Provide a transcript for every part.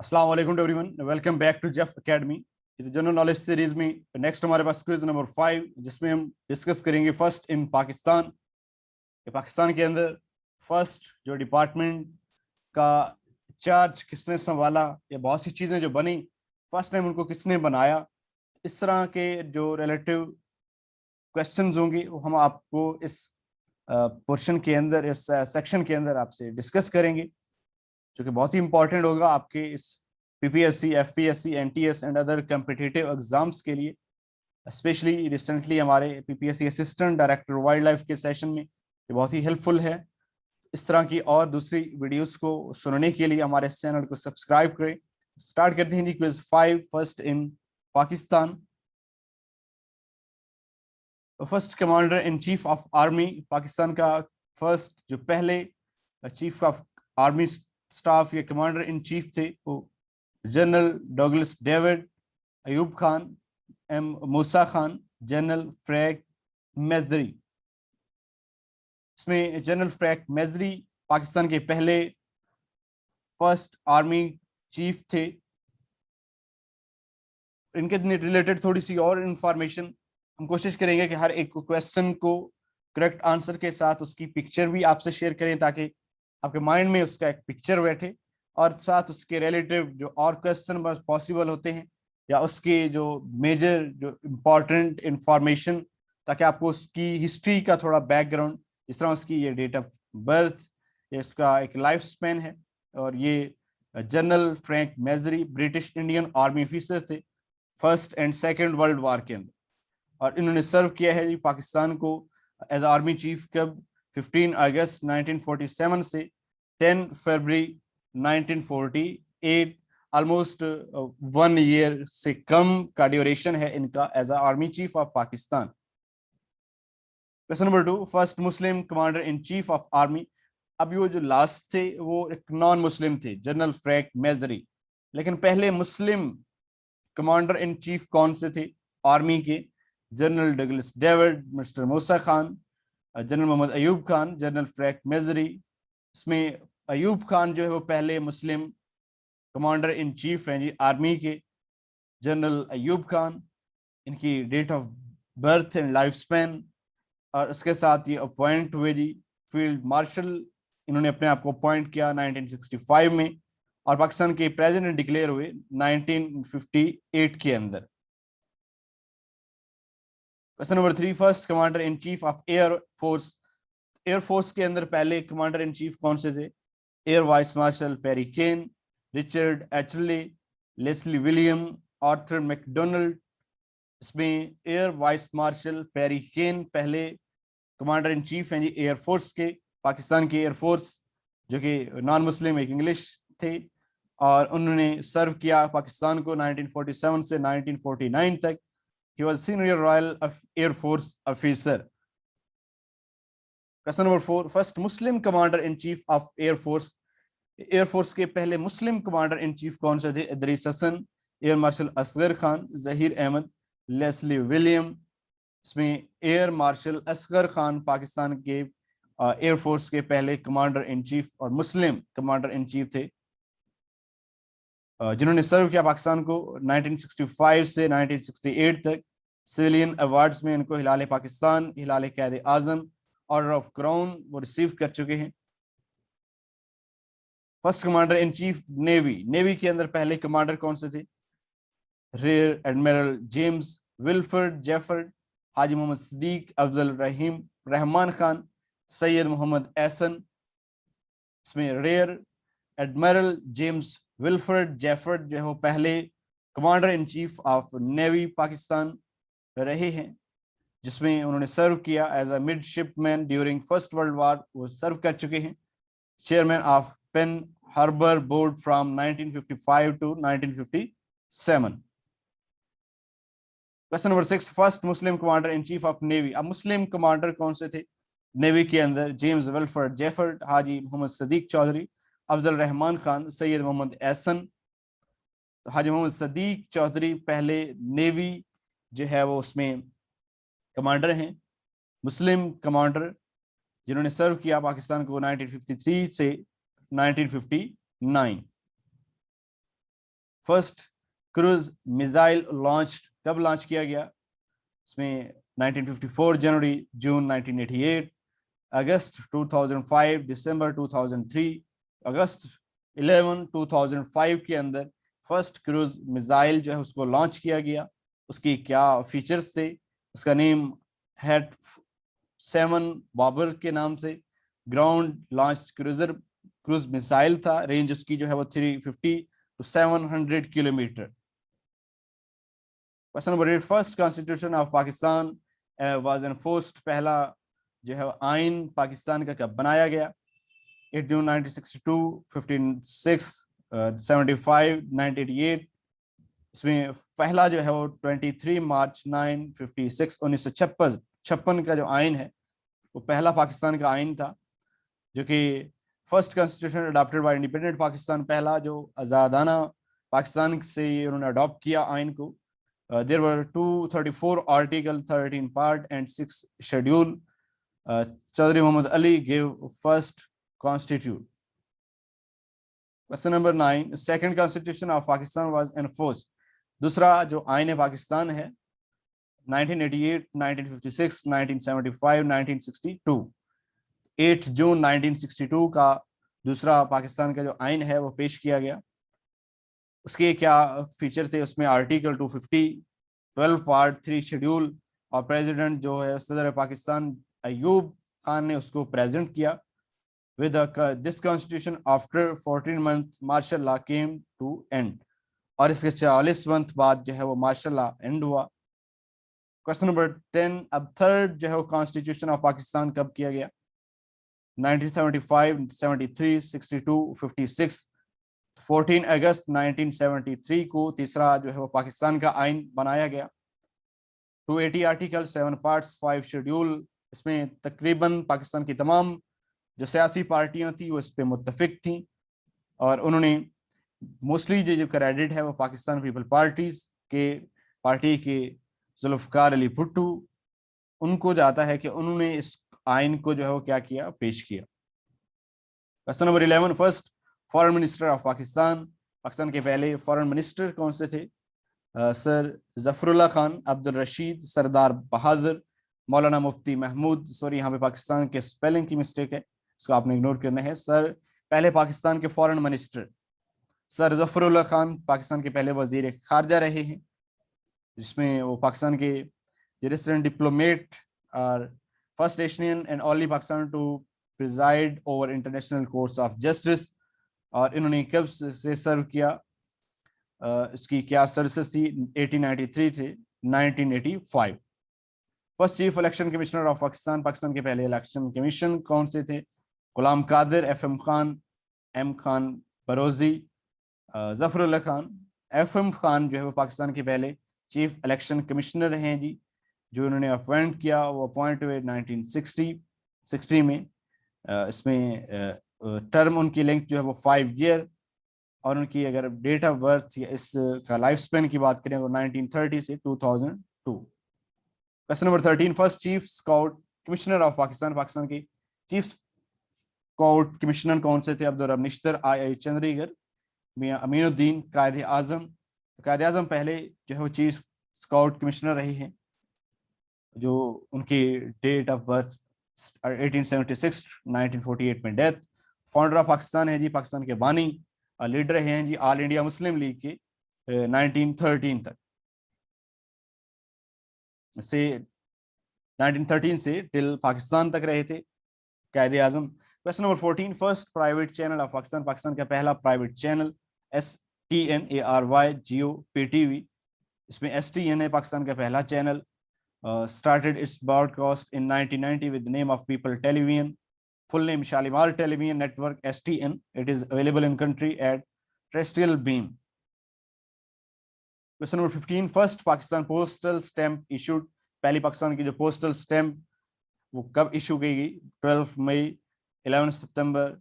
अस्सलाम वालेकुम to everyone, welcome back to Jeff academy. इस जनरल नॉलेज सीरीज में नेक्स्ट हमारे पास क्विज नंबर 5, जिसमें हम डिस्कस करेंगे फर्स्ट इन पाकिस्तान। पाकिस्तान के अंदर फर्स्ट जो डिपार्टमेंट का चार्ज किसने संभाला, या बहुत सी चीज़ें जो बनी फर्स्ट टाइम उनको किसने बनाया, इस तरह के जो रिलेटिव क्वेश्चंस होंगे वो हम आपको इस पोर्शन के अंदर, इस सेक्शन के अंदर आपसे डिस्कस करेंगे, जो कि बहुत ही इंपॉर्टेंट होगा आपके इस PPSC, FPSC, NTS and other competitive exams के लिए। स्पेशली रिसेंटली हमारे PPSC assistant director wild life के सेशन में ये बहुत ही हेल्पफुल है। इस तरह की और दूसरी वीडियोस को सुनने के लिए हमारे चैनल को सब्सक्राइब करें। स्टार्ट करते हैं जी quiz 5, first in Pakistan. First commander in chief of army, Pakistan का फर्स्ट जो पहले चीफ ऑफ आर्मी स्टाफ या कमांडर इन चीफ थे वो general Douglas David, Ayub Khan, M Musa Khan, general Frank Messervy. इसमें जनरल फ्रैंक मेजरी पाकिस्तान के पहले फर्स्ट आर्मी चीफ थे। इनके रिलेटेड थोड़ी सी और इंफॉर्मेशन हम कोशिश करेंगे कि हर एक क्वेश्चन को करेक्ट आंसर के साथ उसकी पिक्चर भी आपसे शेयर करें, ताकि आपके माइंड में उसका एक पिक्चर बैठे, और साथ उसके रिलेटिव जो और क्वेश्चन बस पॉसिबल होते हैं या उसके जो मेजर जो इम्पॉर्टेंट इंफॉर्मेशन, ताकि आपको उसकी हिस्ट्री का थोड़ा बैकग्राउंड, जिस तरह उसकी ये डेट ऑफ बर्थ, इसका एक लाइफ स्पैन है। और ये general Frank मेजरी British Indian army officer थे first and second world war के अंदर, और इन्होंने सर्व किया है पाकिस्तान को एज आर्मी चीफ कब 15 अगस्त 1947 से 10 फरवरी 1948। ऑलमोस्ट 1 ईयर से कम का ड्यूरेशन है इनका as army chief of Pakistan. Question number 2, first Muslim commander in chief of army. अब वो जो लास्ट थे वो एक नॉन मुस्लिम थे, जनरल फ्रैंक मेजरी, लेकिन पहले मुस्लिम कमांडर इन चीफ कौन से थे आर्मी के? General Douglas David, mister Musa Khan, general Mohammad Ayub Khan, general Frank Messervy. इसमें अयूब खान जो है वो पहले मुस्लिम कमांडर इन चीफ हैं जी आर्मी के, जनरल अयूब खान। इनकी date of birth and life span, और उसके साथ ये अपॉइंट हुए जी फील्ड मार्शल। इन्होंने अपने आप को अपॉइंट किया 1965 में, और पाकिस्तान के प्रेसिडेंट डिक्लेयर हुए 1958 के अंदर। Question number 3, first commander in chief of air force. Air force के अंदर पहले कमांडर इन चीफ कौन से थे? Air vice marshal Perry Keene, Richard Atcherley, Leslie William, Arthur McDonald. इसमें air vice marshal Perry Keene पहले कमांडर इन चीफ हैं जी air force के, पाकिस्तान की एयर फोर्स, जो कि नॉन मुस्लिम एक इंग्लिश थे, और उन्होंने सर्व किया पाकिस्तान को 1947 से 1949 तक। He was senior royal air force officer. Question number 4, first Muslim commander in chief of air force. Air force के पहले मुस्लिम कमांडर इन चीफ कौन से थे? Idris Hasan, air marshal Asghar Khan, Zaheer Ahmed, Leslie William. इसमें एयर मार्शल असगर खान पाकिस्तान के एयर फोर्स के पहले commander in chief और मुस्लिम कमांडर इन चीफ थे, जिन्होंने सर्व किया पाकिस्तान को 1965 से 1968 तक। सिविलियन अवार्ड्स में इनको हिलाल Pakistan, Hilal Quaid Azam, order of crown वो रिसीव कर चुके हैं। First commander in chief navy. Navy के अंदर पहले कमांडर कौन से थे? Rear admiral James Wilfred Jefford, Haji Mohammad Siddiq, Afzal Rahman Khan, Syed Mohammad Ahsan. इसमें rear admiral James Wilfred Jefford जो है वो पहले commander in chief of navy Pakistan रहे हैं, जिसमें उन्होंने सर्व किया as a midshipman during first world war, वो सर्व कर चुके हैं। Chairman of pen harbour board from 1955 to 1957। Question number 6, first Muslim commander in chief of navy. अब मुस्लिम कमांडर कौन से थे नेवी के अंदर? James Wilfred Jefford, Haji Mohammad Siddiq Chaudhry, Afzal Rahman Khan, Syed Mohammad Ahsan. तो हाजी मोहम्मद सदीक चौधरी पहले नेवी जो है वो उसमें कमांडर हैं, मुस्लिम कमांडर, जिन्होंने सर्व किया पाकिस्तान को 1953 से 1959। फर्स्ट क्रूज मिसाइल लॉन्च कब लॉन्च किया गया? इसमें 1954 जनवरी, जून 1988, अगस्त 2005, दिसंबर 2003, अगस्त 11 2005 के अंदर फर्स्ट क्रूज मिसाइल जो है उसको लॉन्च किया गया। उसकी क्या फीचर्स थे? उसका नेम हेड 7 बाबर के नाम से ग्राउंड लॉन्च क्रूज मिसाइल था। रेंज उसकी जो है वो 350 to 700 kilometre. Question number 8, first constitution of Pakistan was enforced, पहला जो है आइन पाकिस्तान का कब बनाया गया? 8 जून 1962, 56, 75, 1988। इसमें पहला जो है वो 23 मार्च 1956 का जो आइन है वो पहला पाकिस्तान का आइन था, जो कि first constitution adopted by independent Pakistan, पहला जो आज़ादाना पाकिस्तान से उन्होंने अडॉप्ट किया आइन को। There were 234 article, 13 part and 6 schedule. Chaudhry Mohammad Ali gave first constitute. Question number 9, second constitution of Pakistan was enforced, दूसरा जो आइन है पाकिस्तान है 1988, 1956, 1975, 1962। 8 जून 1962 का दूसरा पाकिस्तान का जो आइन है वो पेश किया गया। उसके क्या फीचर थे? उसमें आर्टिकल 250, 12 पार्ट, 3 शेड्यूल, और प्रेसिडेंट जो है सदर पाकिस्तान अयूब खान ने उसको प्रेजेंट किया। with this constitution after 14 month martial law came to end, और इसके 40 मंथ बाद जो है वो मार्शल लॉ एंड हुआ। क्वेश्चन नंबर 10, अब थर्ड जो है वो कॉन्स्टिट्यूशन ऑफ पाकिस्तान कब किया गया? 1975, 73, 62, 56। 14 अगस्त 1973 को तीसरा जो है वो पाकिस्तान का आइन बनाया गया। 280 आर्टिकल, 7 पार्ट्स, 5 शेड्यूल। इसमें तकरीबन पाकिस्तान की तमाम जो सियासी पार्टियां थी वो इस पे मुत्तफिक थी, और उन्होंने मोस्टली जो क्रेडिट है वो पाकिस्तान पीपल पार्टी के जुल्फ़िकार अली भुट्टो उनको जाता है कि उन्होंने इस आइन को जो है वो क्या किया, पेश किया। Question number 11, first foreign minister of Pakistan, Pakistan के पहले फॉरेन मिनिस्टर कौन से थे? सर जफरुल्लाह खान, अब्दुल रशीद, सरदार बहादुर, मौलाना मुफ्ती महमूद। सॉरी, यहाँ पे पाकिस्तान के स्पेलिंग की मिस्टेक है, इसको आपने इग्नोर करना है। सर पहले पाकिस्तान के foreign minister sir Zafrullah Khan Pakistan के पहले वजीर खारजा रहे हैं, जिसमें वो पाकिस्तान के रेसिडेंट डिप्लोमेट और first Asian and only Pakistan to preside over international courts of justice. और इन्होंने कब से सर्व किया? इसकी क्या सर्विसेज थी? 1893 थे 1985। First chief election commissioner of Pakistan, Pakistan के पहले इलेक्शन कमीशन कौन से थे? Ghulam Qadir, FM Khan, M Khan बरोजी, Zafrullah Khan. FM Khan जो है वो पाकिस्तान के पहले चीफ इलेक्शन कमिश्नर हैं जी, जो उन्होंने अपॉइंट किया, वो अपॉइंट हुए 1960 में। इसमें टर्म उनकी लेंथ जो है वो 5 ईयर, और उनकी अगर डेट ऑफ बर्थ या इसका लाइफ स्पेन की बात करें वो 1930 से 2002। Question number 13, first chief scout commissioner of Pakistan, Pakistan के चीफ स्काउट कमिश्नर कौन से थे? अब्दुल रब निश्तर, आई चंद्रीगढ़, मियां अमीनुद्दीन, कायदे आजम। कायदे आजम पहले जो है वो चीफ स्काउट कमिश्नर रहे हैं, जो उनकी डेट ऑफ बर्थ 1876, 1948 में डेथ। फाउंडर ऑफ पाकिस्तान है जी, पाकिस्तान के बानी और लीडर हैं जी ऑल इंडिया मुस्लिम लीग के 1913 तक से 1913 से टिल पाकिस्तान तक रहे थे Quaid-e Azam. Question number 14, first private channel of Pakistan, Pakistan का पहला private channel STNARY Geo PTV। इसमें STN है पाकिस्तान का पहला channel. Started its broadcast in 1990 with the name of People Television, full name Shalimar Television Network STN. It is available in country at terrestrial beam. Question number 15, first Pakistan postal stamp issued, पहली पाकिस्तान की जो postal stamp वो कब issue की गई? 12 मई, 11 सितंबर,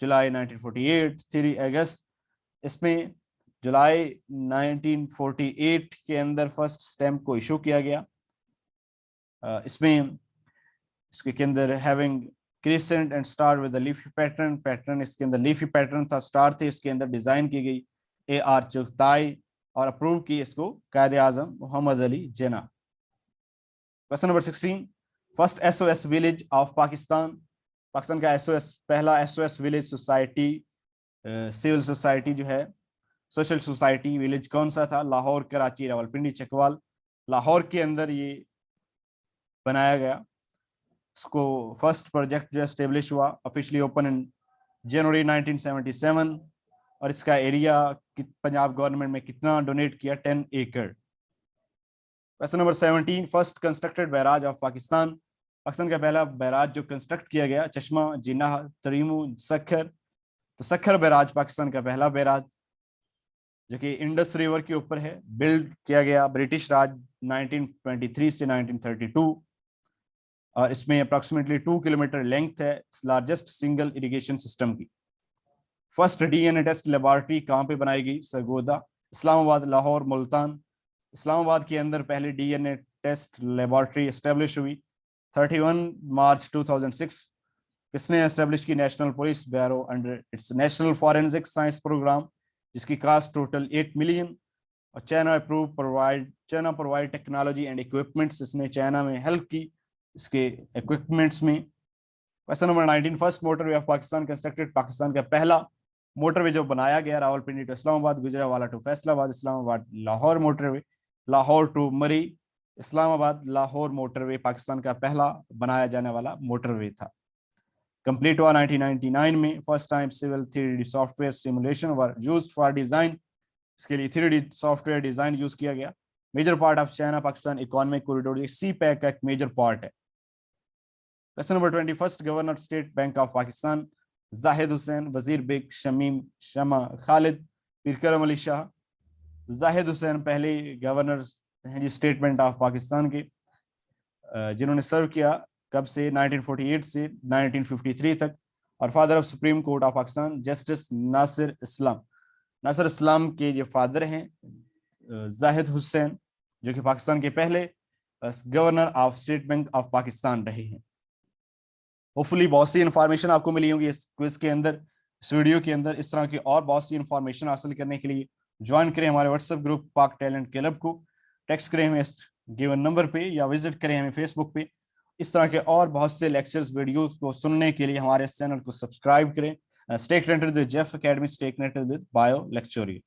जुलाई 1948, 3 अगस्त। इसमें जुलाई 1948 के अंदर फर्स्ट स्टैम्प को इशू किया गया। इसमें इसके अंदर having crescent and star with the leafy pattern, इसके अंदर लीफी पैटर्न था, स्टार थे, इसके अंदर डिजाइन की गई AR चुगताई और अप्रूव की इसको Quaid-e Azam Mohammad Ali Jinnah. Question number 16, first SOS village of Pakistan. Pakistan का SOS पहला SOS village society, civil society जो है, सोशल सोसाइटी विलेज कौन सा था? लाहौर, कराची, रावलपिंडी, चकवाल। लाहौर के अंदर ये बनाया गया। इसको फर्स्ट प्रोजेक्ट जो एस्टेब्लिश हुआ, ऑफिशियली ओपन इन जनवरी 1977, और इसका एरिया पंजाब गवर्नमेंट में कितना डोनेट किया? 10 एकड़। Question number 17, first constructed barrage of Pakistan. Pakistan का पहला बैराज जो कंस्ट्रक्ट किया गया, चश्मा, जिन्ना, तरीमू, सखर। तो सखर बैराज पाकिस्तान का पहला बैराज जो कि इंडस रिवर के ऊपर है, बिल्ड किया गया ब्रिटिश राज 1923 से 1932, और इसमें अप्रोक्सीमेटली 2 किलोमीटर लेंथ है, लार्जेस्ट सिंगल इरिगेशन सिस्टम की। फर्स्ट DNA टेस्ट लेबोरेटरी कहाँ पे बनाई गई? सरगोदा, इस्लामाबाद, लाहौर, मुल्तान। इस्लामाबाद के अंदर पहले DNA टेस्ट लेबोरेटरी एस्टेब्लिश हुई 31 मार्च 2006। किसने एस्टेब्लिश की? National police bureau under its national forensic science programme, जिसकी कास्ट टोटल 8 मिलियन। और China provide technology and equipments, इसने चाइना में हेल्प की इसके इक्विपमेंट्स में। Question number 19, first motorway of Pakistan constructed. Pakistan का पहला मोटरवे जो बनाया गया, Rawalpindi to Islamabad, Gujranwala to Faisalabad, Islamabad Lahore motorway, Lahore to Murree, Islamabad Lahore motorway Pakistan का पहला बनाया जाने वाला मोटरवे था। कंप्लीट हुआ 1999 में। First time civil 3D software simulation were used for design, इसके लिए 3D सॉफ्टवेयर डिजाइन यूज किया गया। Major part of China Pakistan economic corridor, CPEC का एक मेजर पार्ट है। Question number 20, first governor state bank of Pakistan, Zahid Hussain, Wazir Baig, Shamim, शमा, खालिद, पीर करम अली शाह। जाहिद हुसैन पहले गवर्नर हैं जी स्टेट बैंक ऑफ पाकिस्तान के, जिन्होंने सर्व किया कब से? 1948 से 1953 तक। और father of supreme court of Pakistan, justice Nasir Islam. Nasir Islam के जो फादर हैं जाहिद हुसैन, जो कि पाकिस्तान के पहले governor of state bank of Pakistan रहे हैं। होपफुली बहुत सी इंफॉर्मेशन आपको मिली होगी इस क्विज के अंदर, इस वीडियो के अंदर। इस तरह की और बहुत सी इंफॉर्मेशन हासिल करने के लिए ज्वाइन करें हमारे व्हाट्सएप ग्रुप पाक टैलेंट क्लब को, टेक्स्ट करें हमें इस गिवन नंबर पे, या विजिट करें हमें फेसबुक पे। इस तरह के और बहुत से लेक्चर्स वीडियोस को सुनने के लिए हमारे इस चैनल को सब्सक्राइब करें। Stay connected with Jeff academy, stay connected with bio लेक्चरियल।